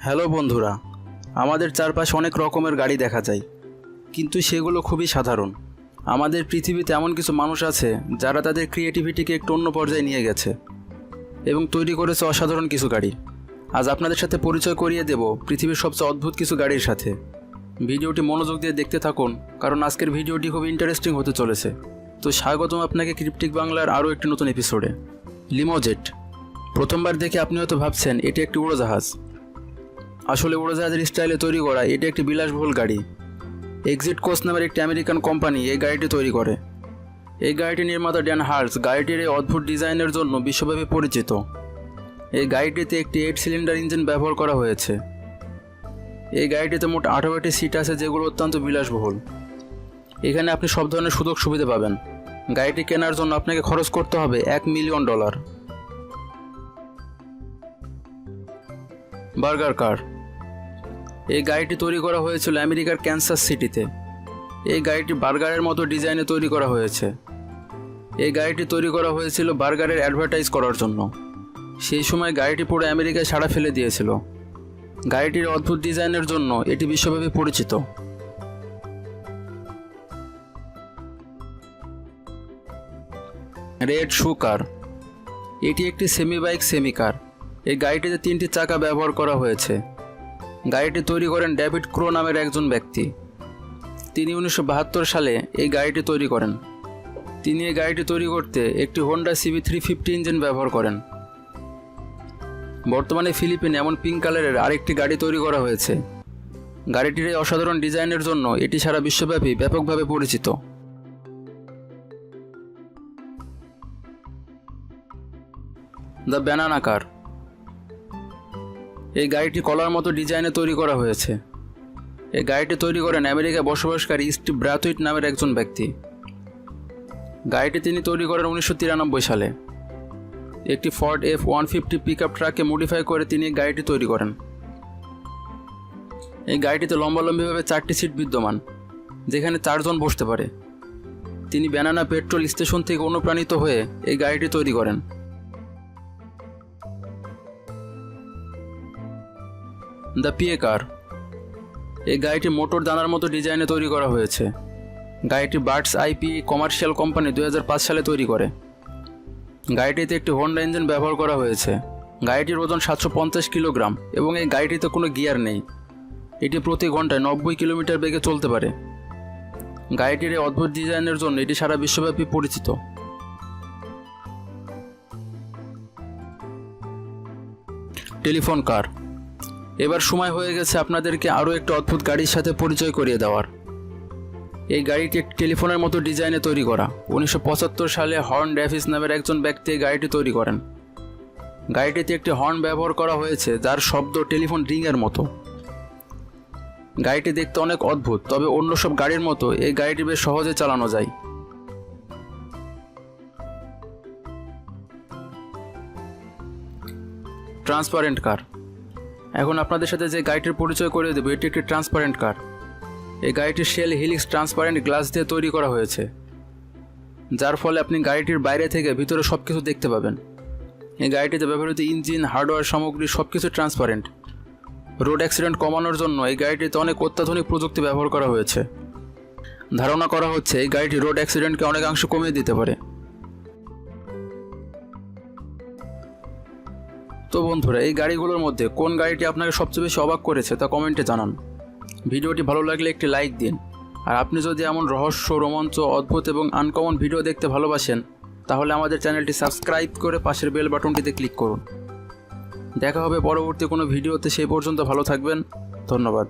Hello বন্ধুরা, আমাদের চারপাশে অনেক রকমের গাড়ি দেখা যায়, কিন্তু সেগুলো খুবই সাধারণ। আমাদের পৃথিবীতে এমন কিছু মানুষ আছে যারা তাদের ক্রিয়েটিভিটিকে একটু অন্য পর্যায়ে নিয়ে গেছে এবং তৈরি করেছে অসাধারণ কিছু গাড়ি। আজ আপনাদের সাথে পরিচয় করিয়ে দেব পৃথিবীর সবচেয়ে অদ্ভুত কিছু গাড়ির সাথে। ভিডিওটি মনোযোগ দিয়ে দেখতে থাকুন, কারণ আজকের ভিডিওটি খুব ইন্টারেস্টিং হতে চলেছে। তো স্বাগতম আপনাকে ক্রিপ্টিক বাংলার আরও একটি নতুন এপিসোডে। লিমোজেট। প্রথমবার দেখে আপনি হয়তো ভাবছেন এটি একটি উড়োজাহাজ। আসলে উড়োজাহাজের স্টাইলে তৈরি করা এটি একটি বিলাসবহুল গাড়ি। এক্সিট কোচ নামের একটি আমেরিকান কোম্পানি এই গাড়িটি তৈরি করে। এই গাড়িটির নির্মাতা ড্যান হার্টজ গাড়িটির এই অদ্ভুত ডিজাইনের জন্য বিশ্বব্যাপী পরিচিত। এই গাড়িটিতে একটি 8 সিলিন্ডার ইঞ্জিন ব্যবহার করা হয়েছে। এই গাড়িটিতে মোট 18টি সিট আছে, যেগুলো অত্যন্ত বিলাসবহুল। এখানে আপনি সব ধরনের সুযোগ সুবিধা পাবেন। গাড়িটি কেনার জন্য আপনাকে খরচ করতে হবে $1 মিলিয়ন। বার্গার কার। এই গাড়িটি তৈরি করা হয়েছিল আমেরিকার ক্যানসাস সিটিতে। এই গাড়িটি বার্গারের মতো ডিজাইনে তৈরি করা হয়েছে। এই গাড়িটি তৈরি করা হয়েছিল বার্গারের অ্যাডভার্টাইজ করার জন্য। সেই সময় গাড়িটি পুরো আমেরিকায় সাড়া ফেলে দিয়েছিল। গাড়িটির অদ্ভুত ডিজাইনের জন্য এটি বিশ্বব্যাপী পরিচিত। রেড শু কার। এটি একটি সেমি বাইক সেমি কার। এই গাড়িটিতে 3টি চাকা ব্যবহার করা হয়েছে। গাড়িটি তৈরি করেন ডেভিড ক্রো নামের একজন ব্যক্তি। তিনি 1972 সালে এই গাড়িটি তৈরি করেন। তিনি এই গাড়িটি তৈরি করতে একটি হোন্ডা সিবি 350 ইঞ্জিন ব্যবহার করেন। বর্তমানে ফিলিপিনে এমন পিঙ্ক কালারের আরেকটি গাড়ি তৈরি করা হয়েছে। গাড়িটির এই অসাধারণ ডিজাইনের জন্য এটি সারা বিশ্বব্যাপী ব্যাপকভাবে পরিচিত। দ্য ব্যানানা কার। এই গাড়িটি কলার মতো ডিজাইনে তৈরি করা হয়েছে। এই গাড়িটি তৈরি করেন আমেরিকায় বসবাসকারী স্টিভ ব্রাথওয়েট নামের একজন ব্যক্তি। গাড়িটি তিনি তৈরি করেন 1993 সালে। একটি ফর্ড F-150 পিকআপ ট্রাককে মডিফাই করে তিনি এই গাড়িটি তৈরি করেন। এই গাড়িটিতে লম্বালম্বিভাবে 4টি সিট বিদ্যমান, যেখানে 4 জন বসতে পারে। তিনি ব্যানানা পেট্রোল স্টেশন থেকে অনুপ্রাণিত হয়ে এই গাড়িটি তৈরি করেন। দ্য পিএ কার। এই গাড়িটি মোটর দানার মতো ডিজাইনে তৈরি করা হয়েছে। গাড়িটি বার্ডস আইপি কমার্শিয়াল কোম্পানি 2005 সালে তৈরি করে। গাড়িটিতে একটি হোন্ডা ইঞ্জিন ব্যবহার করা হয়েছে। গাড়িটির ওজন 750 কিলোগ্রাম এবং এই গাড়িটিতে কোনো গিয়ার নেই। এটি প্রতি ঘন্টায় 90 কিলোমিটার বেগে চলতে পারে। গাড়িটির এই অদ্ভুত ডিজাইনের জন্য এটি সারা বিশ্বব্যাপী পরিচিত। টেলিফোন কার। এবার সময় হয়ে গেছে আপনাদেরকে আরও একটি অদ্ভুত গাড়ির সাথে পরিচয় করিয়ে দেওয়ার। এই গাড়িটি একটি টেলিফোনের মতো ডিজাইনে তৈরি করা। 1975 সালে হর্ন ডেভিস নামের একজন ব্যক্তি এই গাড়িটি তৈরি করেন। গাড়িটিতে একটি হর্ন ব্যবহার করা হয়েছে, যার শব্দ টেলিফোন রিংয়ের মতো। গাড়িটি দেখতে অনেক অদ্ভুত, তবে অন্য সব গাড়ির মতো এই গাড়িটি বেশ সহজে চালানো যায়। ট্রান্সপারেন্ট কার। এখন আপনাদের সাথে যে গাড়িটির পরিচয় করে দেব, এটি একটি ট্রান্সপারেন্ট কার। এই গাড়িটির শেল হিলিক্স ট্রান্সপারেন্ট গ্লাস দিয়ে তৈরি করা হয়েছে, যার ফলে আপনি গাড়িটির বাইরে থেকে ভিতরে সব কিছু দেখতে পাবেন। এই গাড়িটিতে ব্যবহৃত ইঞ্জিন, হার্ডওয়্যার সামগ্রী সবকিছু ট্রান্সপারেন্ট। রোড অ্যাক্সিডেন্ট কমানোর জন্য এই গাড়িটিতে অনেক অত্যাধুনিক প্রযুক্তি ব্যবহার করা হয়েছে। ধারণা করা হচ্ছে এই গাড়িটি রোড অ্যাক্সিডেন্টকে অনেকাংশ কমিয়ে দিতে পারে। তো বন্ধুরা, এই গাড়িগুলোর মধ্যে কোন গাড়িটি আপনাকে সবচেয়ে বেশি অবাক করেছে তা কমেন্টে জানান। ভিডিওটি ভালো লাগলে একটি লাইক দিন। আর আপনি যদি এমন রহস্য, রোমাঞ্চ, অদ্ভুত এবং আনকমন ভিডিও দেখতে ভালোবাসেন, তাহলে আমাদের চ্যানেলটি সাবস্ক্রাইব করে পাশের বেল বাটনটিতে ক্লিক করুন। দেখা হবে পরবর্তী কোনো ভিডিওতে। সেই পর্যন্ত ভালো থাকবেন। ধন্যবাদ।